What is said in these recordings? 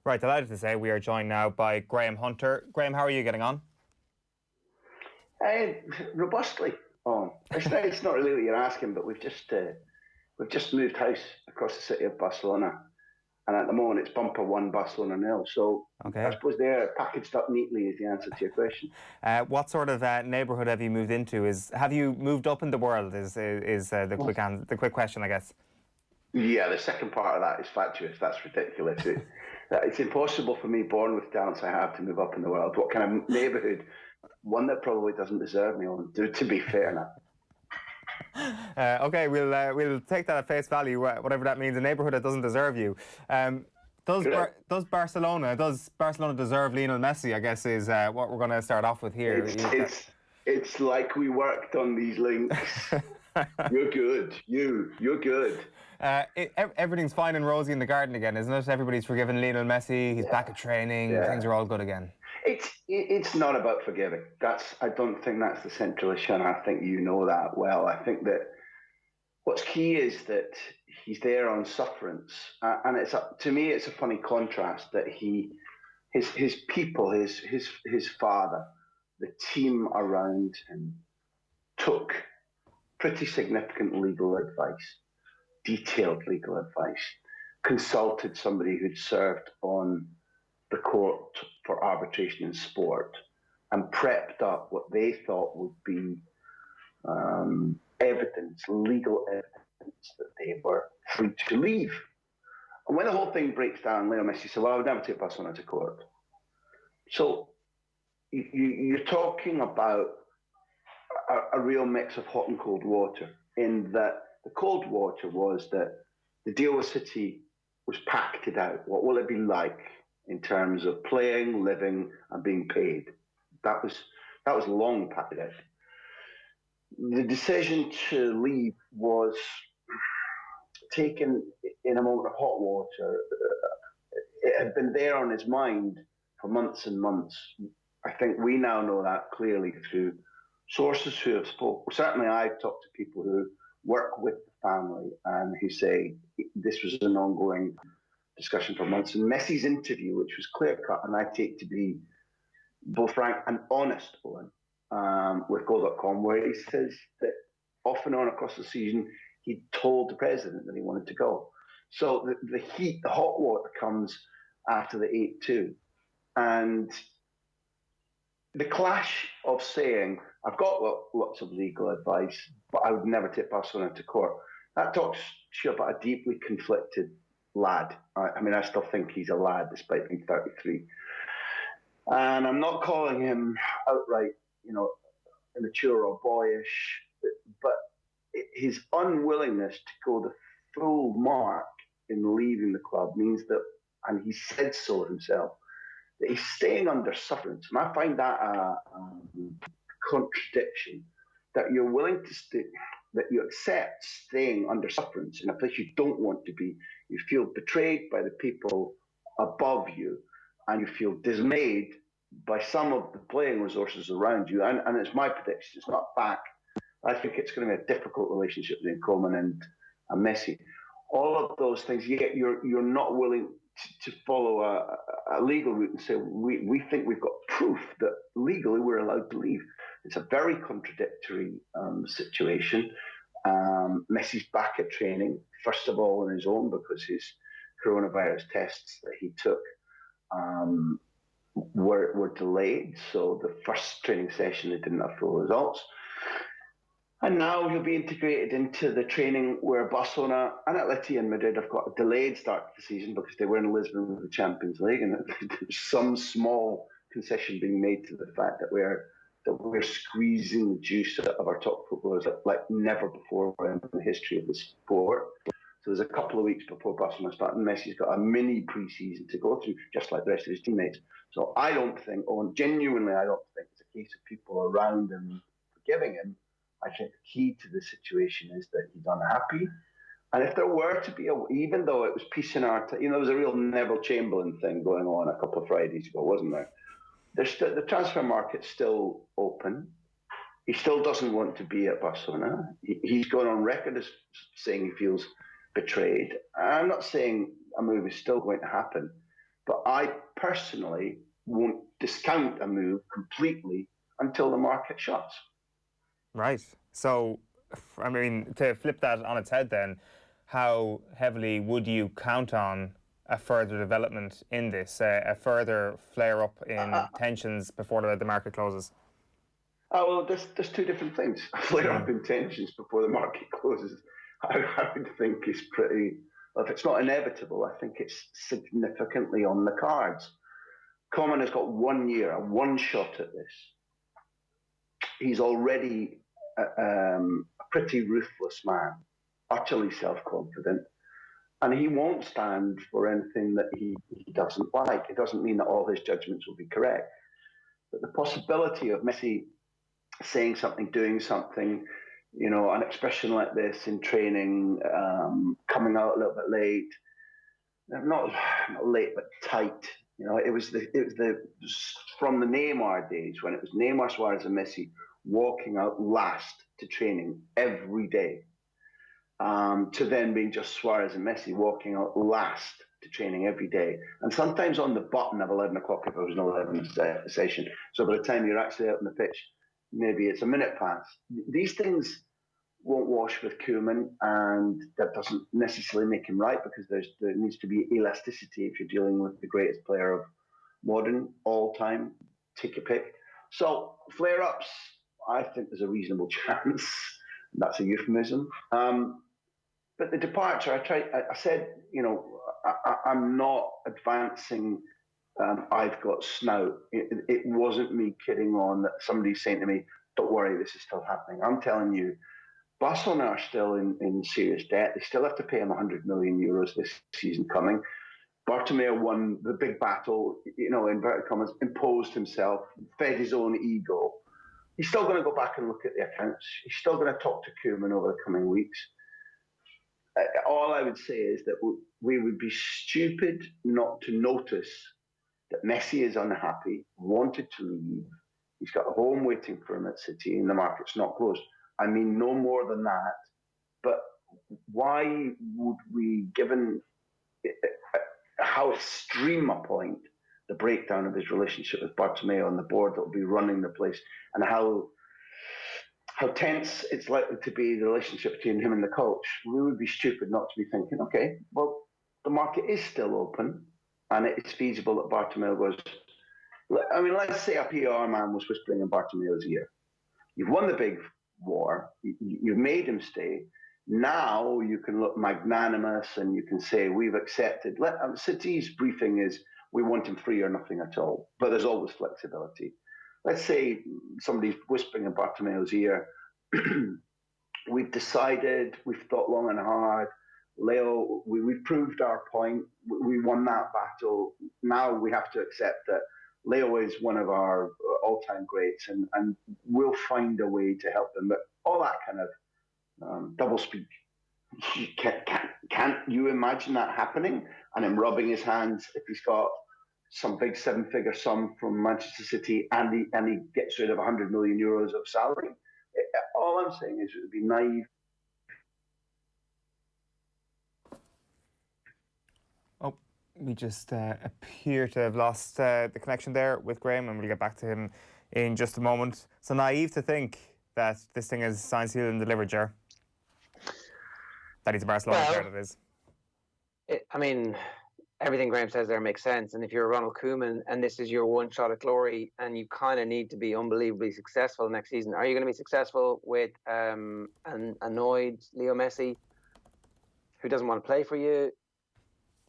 Right, delighted to say we are joined now by Graham Hunter. Graham, how are you getting on? Robustly. It's not really what you're asking, but we've just moved house across the city of Barcelona, and at the moment it's bumper one Barcelona nil. So I Okay. suppose they're packaged up neatly is the answer to your question. What sort of neighbourhood have you moved into? Have you moved up in the world? Is the quick question, I guess. Yeah, the second part of that is fatuous. That's ridiculous. It's impossible for me, born with talents I have, to move up in the world. What kind of neighbourhood? One that probably doesn't deserve me. To be fair now. Okay, we'll take that at face value, whatever that means. A neighbourhood that doesn't deserve you. Does Barcelona deserve Lionel Messi? I guess is what we're going to start off with here. It's like we worked on these links. You're good. You're good. Everything's fine and rosy in the garden again, isn't it? Everybody's forgiven Lionel Messi. He's back at training. Yeah. Things are all good again. It's not about forgiving. I don't think that's the central issue, and I think you know that well. I think that what's key is that he's there on sufferance, and to me it's a funny contrast that his people, his father, the team around him took pretty significant legal advice, detailed legal advice, consulted somebody who'd served on the court for arbitration in sport, and prepped up what they thought would be legal evidence that they were free to leave. And when the whole thing breaks down, Lionel Messi said, well, I would never take Barcelona to court. So you're talking about a real mix of hot and cold water, in that the cold water was that the deal with City was pacted out. What will it be like in terms of playing, living, and being paid? That was long pacted out. The decision to leave was taken in a moment of hot water. It had been there on his mind for months and months. I think we now know that clearly through sources who have spoken. Certainly I've talked to people who work with the family and who say this was an ongoing discussion for months. And Messi's interview, which was clear-cut, and I take to be both frank and honest, Owen, with Goal.com, where he says that off and on across the season, he told the president that he wanted to go. So the hot water comes after the 8-2. And the clash of saying, I've got lots of legal advice, but I would never take Barcelona to court, that talks to you about a deeply conflicted lad. I mean, I still think he's a lad despite being 33. And I'm not calling him outright, immature or boyish, but his unwillingness to go the full mark in leaving the club means that, and he said so himself, that he's staying under sufferance. And I find that a contradiction, that you're willing to stay, that you accept staying under sufferance in a place you don't want to be. You feel betrayed by the people above you, and you feel dismayed by some of the playing resources around you. And it's my prediction, it's not fact. I think it's going to be a difficult relationship between Koeman and Messi. All of those things, yet you're not willing to follow a legal route and say, we think we've got proof that legally we're allowed to leave. It's a very contradictory situation. Messi's back at training, first of all on his own, because his coronavirus tests that he took were delayed. So the first training session, they didn't have full results. And now he'll be integrated into the training where Barcelona and Atleti and Madrid have got a delayed start to the season because they were in Lisbon with the Champions League, and there's some small concession being made to the fact that we're squeezing the juice out of our top footballers like never before in the history of the sport. So there's a couple of weeks before Barcelona start, and Messi's got a mini pre-season to go through, just like the rest of his teammates. So I don't think, genuinely, I don't think it's a case of people around him forgiving him. I think the key to the situation is that he's unhappy. And if there were to be, even though it was peace in our, there was a real Neville Chamberlain thing going on a couple of Fridays ago, wasn't there? The transfer market's still open. He still doesn't want to be at Barcelona. He's gone on record as saying he feels betrayed. I'm not saying a move is still going to happen, But I personally won't discount a move completely until the market shuts. Right. So, I mean, to flip that on its head then, how heavily would you count on a further development in this, a further flare-up in tensions before the market closes? Oh, well, there's two different things. A flare-up in tensions before the market closes, I would think is pretty... If it's not inevitable, I think it's significantly on the cards. Koeman has got 1 year, a one shot at this. He's already a pretty ruthless man, utterly self-confident, and he won't stand for anything that he doesn't like. It doesn't mean that all his judgments will be correct, but the possibility of Messi saying something, doing something, you know, an expression like this in training, coming out a little bit late, not late but tight. You know, it was from the Neymar days when it was Neymar, Suarez, and Messi walking out last to training every day, to then being just Suarez and Messi walking out last to training every day, and sometimes on the button of 11 o'clock if it was an 11 session. So by the time you're actually out on the pitch, maybe it's a minute past. These things won't wash with Koeman, and that doesn't necessarily make him right, because there needs to be elasticity if you're dealing with the greatest player of modern, all time, take your pick. So flare-ups, I think there's a reasonable chance. That's a euphemism. But the departure, I said, you know, I'm not advancing. I've got snout. It wasn't me kidding on that somebody's saying to me, don't worry, this is still happening. I'm telling you, Barcelona are still in serious debt. They still have to pay him 100 million euros this season coming. Bartomeu won the big battle, you know, inverted commas, imposed himself, fed his own ego. He's still going to go back and look at the accounts. He's still going to talk to Koeman over the coming weeks. All I would say is that we would be stupid not to notice that Messi is unhappy, wanted to leave. He's got a home waiting for him at City, and the market's not closed. I mean, no more than that. But why would we, given how extreme a point the breakdown of his relationship with Bartomeu and the board that will be running the place, and how tense it's likely to be, the relationship between him and the coach, we would be stupid not to be thinking, okay, well, the market is still open, and it's feasible that Bartomeu goes... I mean, let's say a PR man was whispering in Bartomeu's ear. You've won the big war, you've made him stay. Now you can look magnanimous and you can say, we've accepted. City's briefing is, we want him free or nothing at all, but there's always flexibility. Let's say somebody's whispering in Bartomeu's ear, we've decided, we've thought long and hard, Leo, we've proved our point, we won that battle, now we have to accept that Leo is one of our all-time greats, and we'll find a way to help them. But all that kind of double speak, can't you imagine that happening? And him rubbing his hands if he's got some big seven-figure sum from Manchester City and he gets rid of 100 million euros of salary? All I'm saying is it would be naive. We just appear to have lost the connection there with Graham, and we'll get back to him in just a moment. So naive to think that this thing is signed, sealed and delivered, Ger? That he's a Barcelona player, that is. I mean, everything Graham says there makes sense. And if you're Ronald Koeman and this is your one shot at glory and you kind of need to be unbelievably successful next season, are you going to be successful with an annoyed Leo Messi who doesn't want to play for you?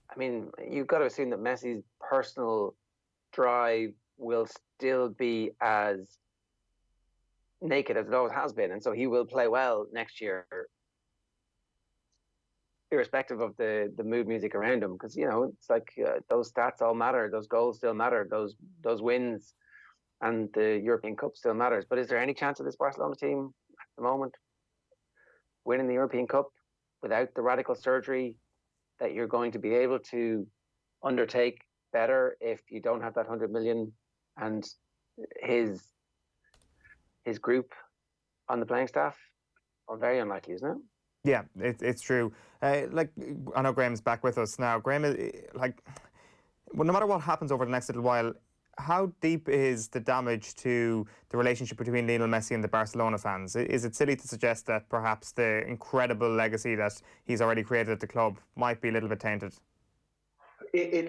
I mean, you've got to assume that Messi's personal drive will still be as naked as it always has been. And so he will play well next year, irrespective of the mood music around him. Because, you know, it's like those stats all matter. Those goals still matter. Those wins and the European Cup still matters. But is there any chance of this Barcelona team at the moment winning the European Cup without the radical surgery that you're going to be able to undertake better if you don't have that 100 million and his group on the playing staff? Well, very unlikely, isn't it? Yeah, it's true. Like, I know Graham's back with us now. Graham, like, Well, no matter what happens over the next little while, how deep is the damage to the relationship between Lionel Messi and the Barcelona fans? Is it silly to suggest that perhaps the incredible legacy that he's already created at the club might be a little bit tainted? We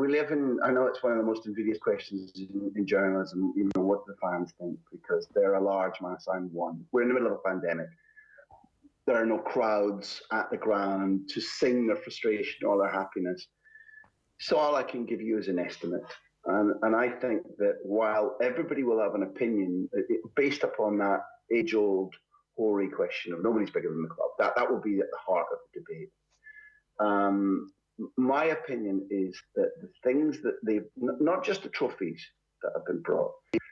live in, I know it's one of the most invidious questions in journalism, what do the fans think? Because they're a large mass, I'm one. We're in the middle of a pandemic. There are no crowds at the ground to sing their frustration or their happiness. So all I can give you is an estimate. And I think that while everybody will have an opinion based upon that age-old hoary question of nobody's bigger than the club, that will be at the heart of the debate. My opinion is that the things that they've, not just the trophies that have been brought,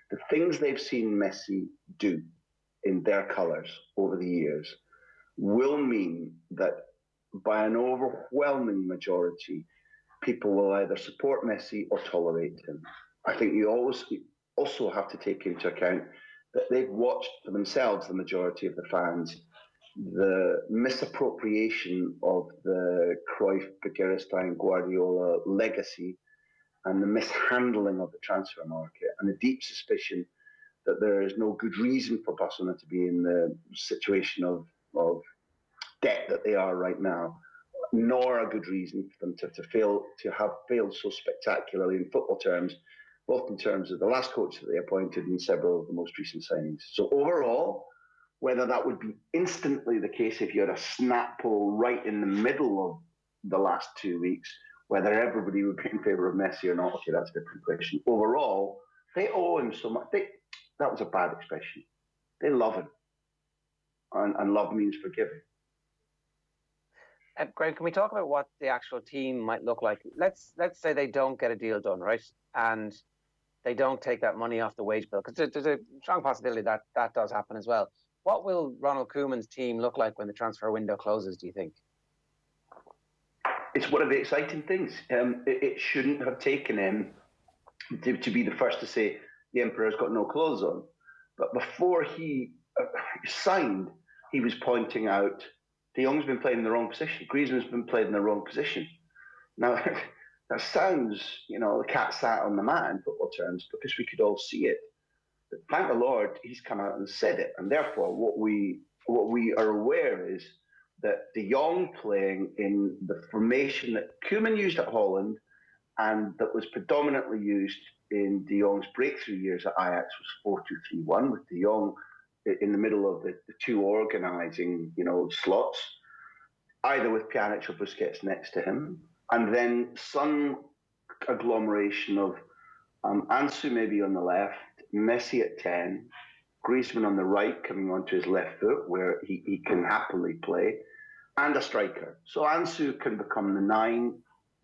the things they've seen Messi do in their colours over the years will mean that by an overwhelming majority, people will either support Messi or tolerate him. I think you always also have to take into account that they've watched for themselves, the majority of the fans, the misappropriation of the Cruyff, Begiristain, Guardiola legacy and the mishandling of the transfer market and the deep suspicion that there is no good reason for Barcelona to be in the situation of debt that they are right now, nor a good reason for them to have failed so spectacularly in football terms, both in terms of the last coach that they appointed and several of the most recent signings. So overall, whether that would be instantly the case if you had a snap poll right in the middle of the last 2 weeks, whether everybody would be in favour of Messi or not, okay, that's a different question. Overall, they owe him so much. That was a bad expression. They love him. And love means forgiving. Graham, can we talk about what the actual team might look like? Let's say they don't get a deal done, right? And they don't take that money off the wage bill, because there's a strong possibility that that does happen as well. What will Ronald Koeman's team look like when the transfer window closes, do you think? It's one of the exciting things. It shouldn't have taken him to be the first to say the Emperor's got no clothes on. But before he signed, he was pointing out De Jong's been playing in the wrong position. Griezmann's been playing in the wrong position. Now, that sounds, the cat sat on the mat in football terms because we could all see it. But thank the Lord, he's come out and said it. And therefore, what we are aware is that De Jong playing in the formation that Koeman used at Holland and that was predominantly used in De Jong's breakthrough years at Ajax was 4-2-3-1, with De Jong in the middle of the two organising, slots, either with Pjanic or Busquets next to him, and then some agglomeration of Ansu maybe on the left, Messi at 10, Griezmann on the right coming onto his left foot where he can happily play, and a striker. So Ansu can become the 9.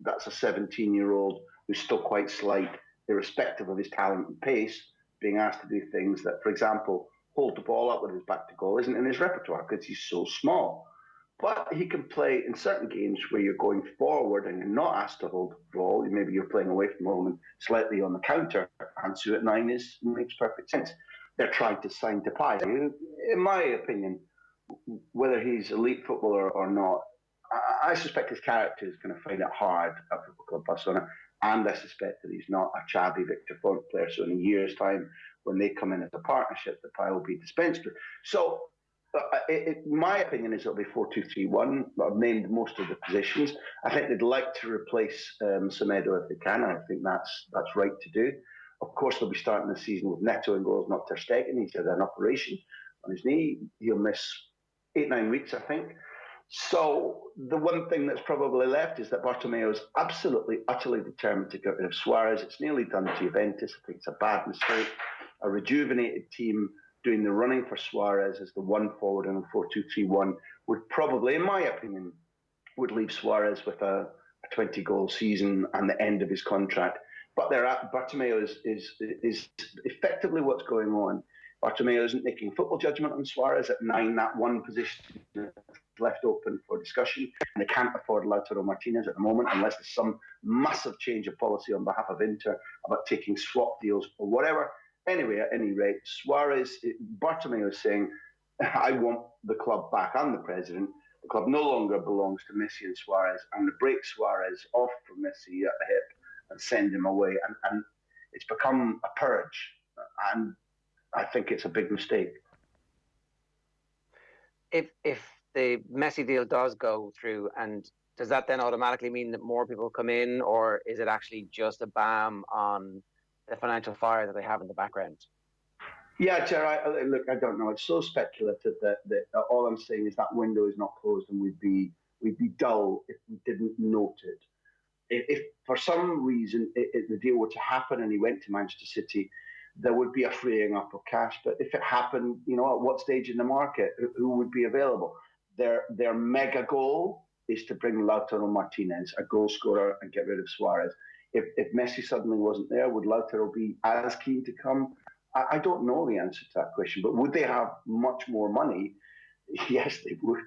That's a 17-year-old who's still quite slight, irrespective of his talent and pace, being asked to do things that, for example, hold the ball up with his back to goal isn't in his repertoire because he's so small. But he can play in certain games where you're going forward and you're not asked to hold the ball. Maybe you're playing away from home and slightly on the counter. Ansu at 9 makes perfect sense. They're trying to sign Depay. In my opinion, whether he's elite footballer or not, I suspect his character is going to find it hard at Football Club Barcelona, and I suspect that he's not a chabby Victor Font player. So in a year's time, when they come in as a partnership, the pie will be dispensed with. So my opinion is it'll be 4-2-3-1. I've named most of the positions. I think they'd like to replace Semedo if they can. I think that's right to do. Of course, they'll be starting the season with Neto in goals, not Ter Stegen. He's had an operation on his knee. He'll miss 8-9 weeks, I think. So the one thing that's probably left is that Bartomeu is absolutely, utterly determined to get rid of Suarez. It's nearly done to Juventus. I think it's a bad mistake. A rejuvenated team doing the running for Suarez as the one forward in a 4-2-3-1 would probably, in my opinion, would leave Suarez with a 20-goal season and the end of his contract. But Bartomeu is effectively what's going on. Bartomeu isn't making a football judgment on Suarez at 9, that one position left open for discussion. And they can't afford Lautaro Martinez at the moment unless there's some massive change of policy on behalf of Inter about taking swap deals or whatever. Anyway, at any rate, Bartomeu is saying, I want the club back. I'm the president. The club no longer belongs to Messi and Suarez. I'm going to break Suarez off from Messi at the hip and send him away. And it's become a purge. And I think it's a big mistake. If the Messi deal does go through, and does that then automatically mean that more people come in, or is it actually just a bam on the financial fire that they have in the background? Yeah, Jerry, look, I don't know. It's so speculative that all I'm saying is that window is not closed, and we'd be dull if we didn't note it. If for some reason the deal were to happen and he went to Manchester City, there would be a freeing up of cash. But if it happened, at what stage in the market, who would be available? Their mega goal is to bring Lautaro Martinez, a goal scorer, and get rid of Suarez. If Messi suddenly wasn't there, would Lautaro be as keen to come? I don't know the answer to that question, but would they have much more money? Yes, they would.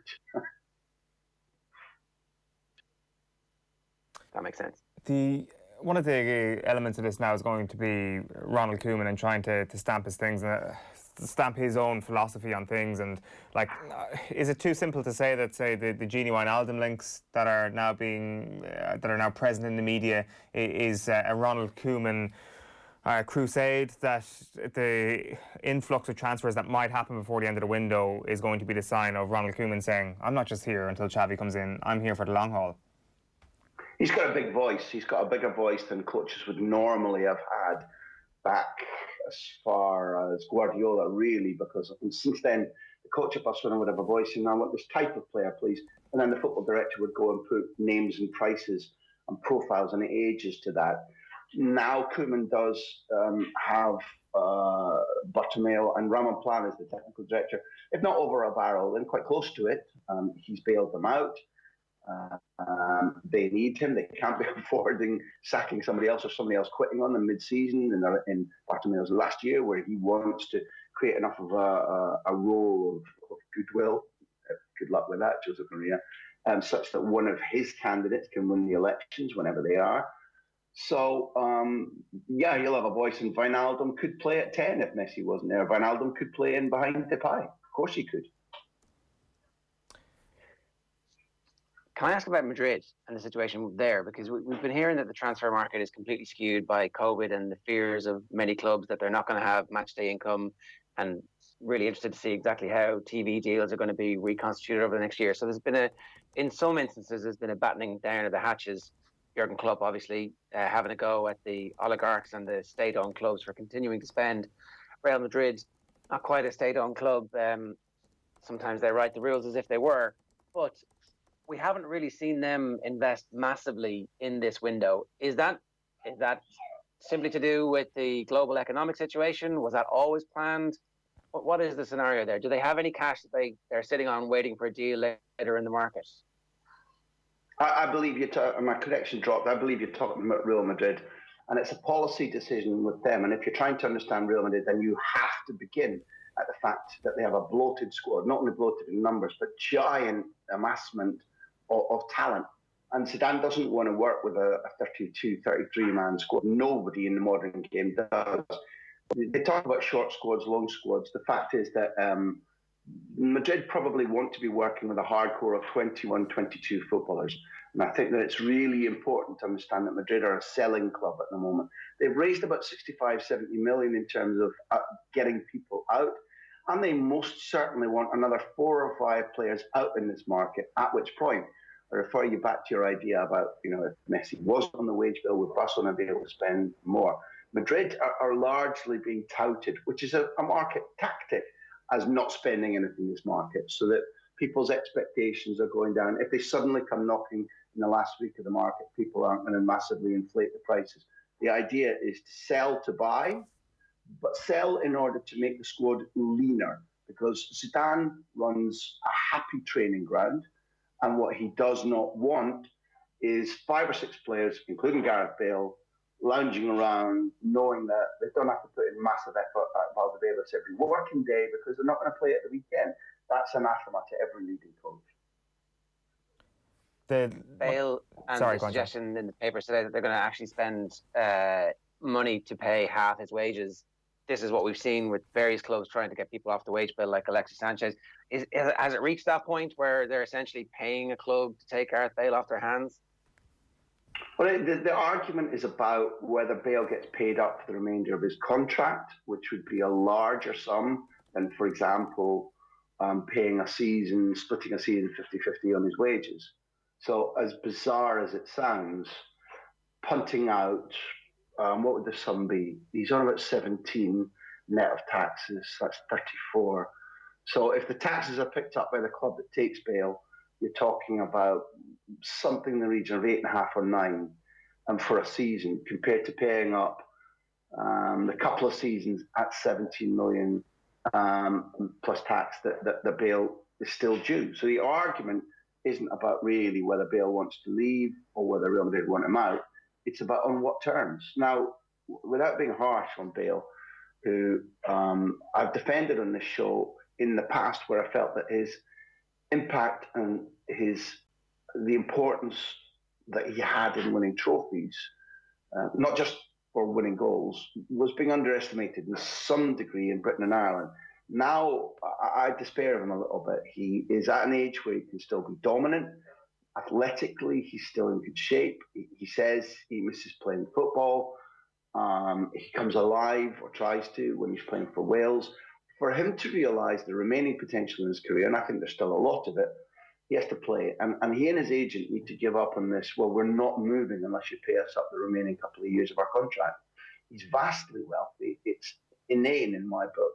That makes sense. One of the elements of this now is going to be Ronald Koeman and trying to stamp his things, stamp his own philosophy on things. And is it too simple to say that, say, the Gini Wijnaldum links that are now present in the media is a Ronald Koeman crusade, that the influx of transfers that might happen before the end of the window is going to be the sign of Ronald Koeman saying, I'm not just here until Xavi comes in, I'm here for the long haul? He's got a big voice. He's got a bigger voice than coaches would normally have had back as far as Guardiola, really, because since then, the coach at Barcelona would have a voice, and I want this type of player, please. And then the football director would go and put names and prices and profiles and ages to that. Now Koeman does have Bartomeu and Ramon Plan as the technical director. If not over a barrel, then quite close to it. He's bailed them out. They need him. They can't be affording sacking somebody else or somebody else quitting on them mid-season in Bartomeu's last year, where he wants to create enough of a role of goodwill. Good luck with that, Josep Maria. Such that one of his candidates can win the elections whenever they are. So, yeah, he'll have a voice, and Wijnaldum could play at 10 if Messi wasn't there. Wijnaldum could play in behind Depay. Of course he could. Can I ask about Madrid and the situation there? Because we've been hearing that the transfer market is completely skewed by COVID and the fears of many clubs that they're not going to have match day income, and really interested to see exactly how TV deals are going to be reconstituted over the next year. So there's been in some instances, there's been a battening down of the hatches. Jurgen Klopp, obviously, having a go at the oligarchs and the state-owned clubs for continuing to spend. Real Madrid, not quite a state-owned club. Sometimes they write the rules as if they were. But we haven't really seen them invest massively in this window. Is that simply to do with the global economic situation? Was that always planned? What is the scenario there? Do they have any cash that they're sitting on waiting for a deal later in the market? I believe my connection dropped. I believe you're talking about Real Madrid, and it's a policy decision with them. And if you're trying to understand Real Madrid, then you have to begin at the fact that they have a bloated squad, not only bloated in numbers, but giant amassment of talent. And Zidane doesn't want to work with a 32, 33-man squad. Nobody in the modern game does. They talk about short squads, long squads. The fact is that Madrid probably want to be working with a hardcore of 21, 22 footballers. And I think that it's really important to understand that Madrid are a selling club at the moment. They've raised about 65, 70 million in terms of getting people out. And they most certainly want another 4 or 5 players out in this market, at which point, I refer you back to your idea about, if Messi was on the wage bill, would Barcelona be able to spend more? Madrid are largely being touted, which is a market tactic, as not spending anything in this market, so that people's expectations are going down. If they suddenly come knocking in the last week of the market, people aren't going to massively inflate the prices. The idea is to sell to buy, but sell in order to make the squad leaner, because Zidane runs a happy training ground, and what he does not want is 5 or 6 players, including Gareth Bale, lounging around, knowing that they don't have to put in massive effort at Valdebebas every working day because they're not going to play at the weekend. That's anathema to every leading coach. Bale and the suggestion in the paper today that they're going to actually spend money to pay half his wages. This is what we've seen with various clubs trying to get people off the wage bill, like Alexis Sanchez. Has it reached that point where they're essentially paying a club to take Gareth Bale off their hands? Well, the argument is about whether Bale gets paid up for the remainder of his contract, which would be a larger sum than, for example, paying a season, splitting a season 50-50 on his wages. So, as bizarre as it sounds, punting out, what would the sum be? He's on about 17 net of taxes, that's 34. So, if the taxes are picked up by the club that takes Bale, you're talking about something in the region of 8.5 or 9, and for a season, compared to paying up a couple of seasons at 17 million plus tax that Bale is still due. So the argument isn't about really whether Bale wants to leave or whether Real Madrid want him out. It's about on what terms. Now, without being harsh on Bale, who I've defended on this show in the past, where I felt that his impact and the importance that he had in winning trophies, not just for winning goals, was being underestimated in some degree in Britain and Ireland. Now, I despair of him a little bit. He is at an age where he can still be dominant. Athletically, he's still in good shape. He says he misses playing football. He comes alive, or tries to, when he's playing for Wales. For him to realise the remaining potential in his career, and I think there's still a lot of it, he has to play. And he and his agent need to give up on this, well, we're not moving unless you pay us up the remaining couple of years of our contract. He's vastly wealthy. It's inane in my book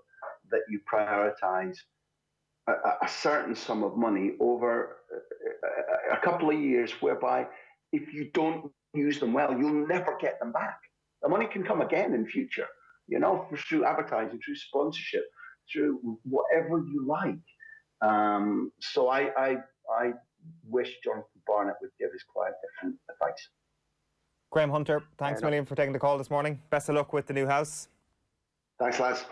that you prioritise a certain sum of money over a couple of years, whereby if you don't use them well, you'll never get them back. The money can come again in future, through advertising, through sponsorship, through whatever you like. So I wish Jonathan Barnett would give his client different advice. Graham Hunter, thanks a million for taking the call this morning. Best of luck with the new house. Thanks, lads.